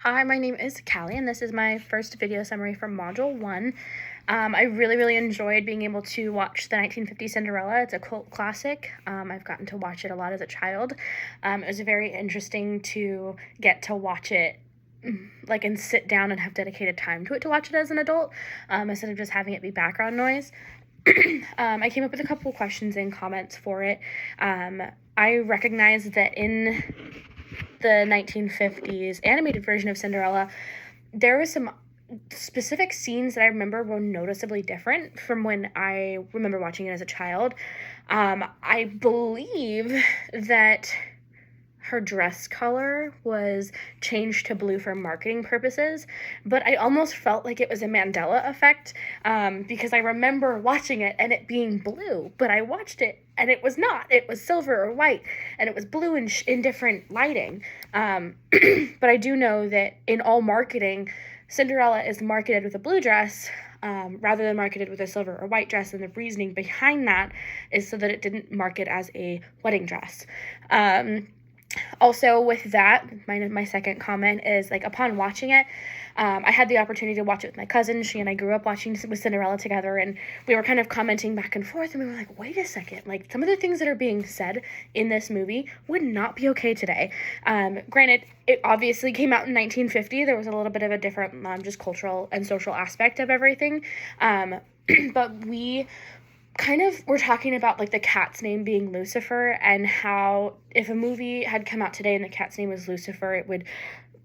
Hi, my name is Callie, and this is my first video summary for Module 1. I really enjoyed being able to watch the 1950 Cinderella. It's a cult classic. I've gotten to watch it a lot as a child. It was very interesting to get to watch it and sit down and have dedicated time to it to watch it as an adult, instead of just having it be background noise. I came up with a couple questions and comments for it. I recognize that in the 1950s animated version of Cinderella, there was some specific scenes that I remember were noticeably different from when I remember watching it as a child. I believe that her dress color was changed to blue for marketing purposes, but I almost felt like it was a Mandela effect, because I remember watching it and it being blue, but I watched it and it was not. It was silver or white, and it was blue in different lighting. But I do know that in all marketing, Cinderella is marketed with a blue dress, rather than marketed with a silver or white dress, and the reasoning behind that is so that it didn't market as a wedding dress. Also, with that, my second comment is, upon watching it, I had the opportunity to watch it with my cousin. She and I grew up watching with Cinderella together, and we were kind of commenting back and forth, and we were like, wait a second, some of the things that are being said in this movie would not be okay today. Granted, it obviously came out in 1950. There was a little bit of a different, just cultural and social aspect of everything, but we're talking about the cat's name being Lucifer, and how if a movie had come out today and the cat's name was Lucifer, it would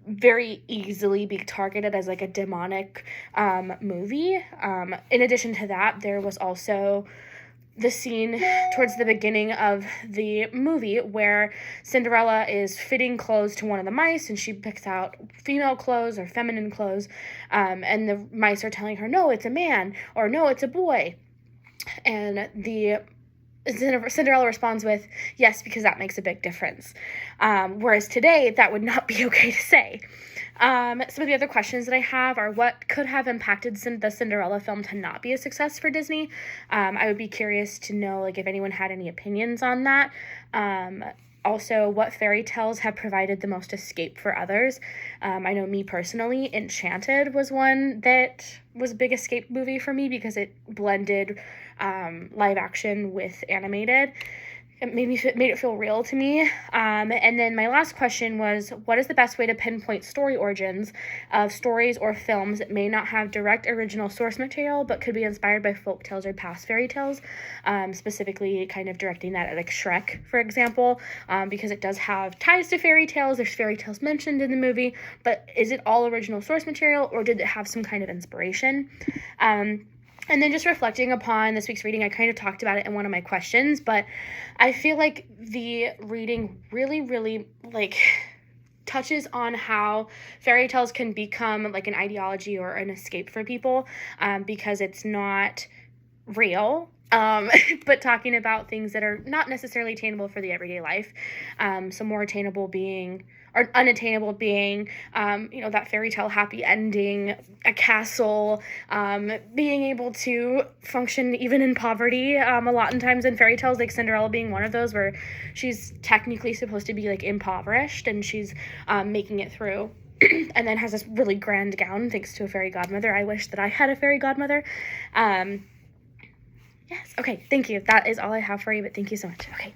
very easily be targeted as a demonic movie. In addition to that, there was also the scene towards the beginning of the movie where Cinderella is fitting clothes to one of the mice, and she picks out female clothes or feminine clothes, and the mice are telling her, no, it's a man, or no, it's a boy. And Cinderella responds with, yes, because that makes a big difference. Whereas today, that would not be okay to say. Some of the other questions that I have are, what could have impacted the Cinderella film to not be a success for Disney? I would be curious to know, if anyone had any opinions on that. Also, what fairy tales have provided the most escape for others? I know me personally, Enchanted was one that was a big escape movie for me because it blended live action with animated. It made it feel real to me. And then my last question was, what is the best way to pinpoint story origins of stories or films that may not have direct original source material but could be inspired by folk tales or past fairy tales? Specifically kind of directing that at Shrek, for example, because it does have ties to fairy tales. There's fairy tales mentioned in the movie, but is it all original source material, or did it have some kind of inspiration? And then just reflecting upon this week's reading, I kind of talked about it in one of my questions, but I feel like the reading really touches on how fairy tales can become an ideology or an escape for people, because it's not real, but talking about things that are not necessarily attainable for the everyday life. So more attainable being, or unattainable being, that fairy tale happy ending, a castle, being able to function even in poverty, a lot of times in fairy tales, Cinderella being one of those, where she's technically supposed to be impoverished, and she's making it through. And then has this really grand gown thanks to a fairy godmother. I wish that I had a fairy godmother. Yes, okay, thank you. That is all I have for you, but thank you so much. Okay.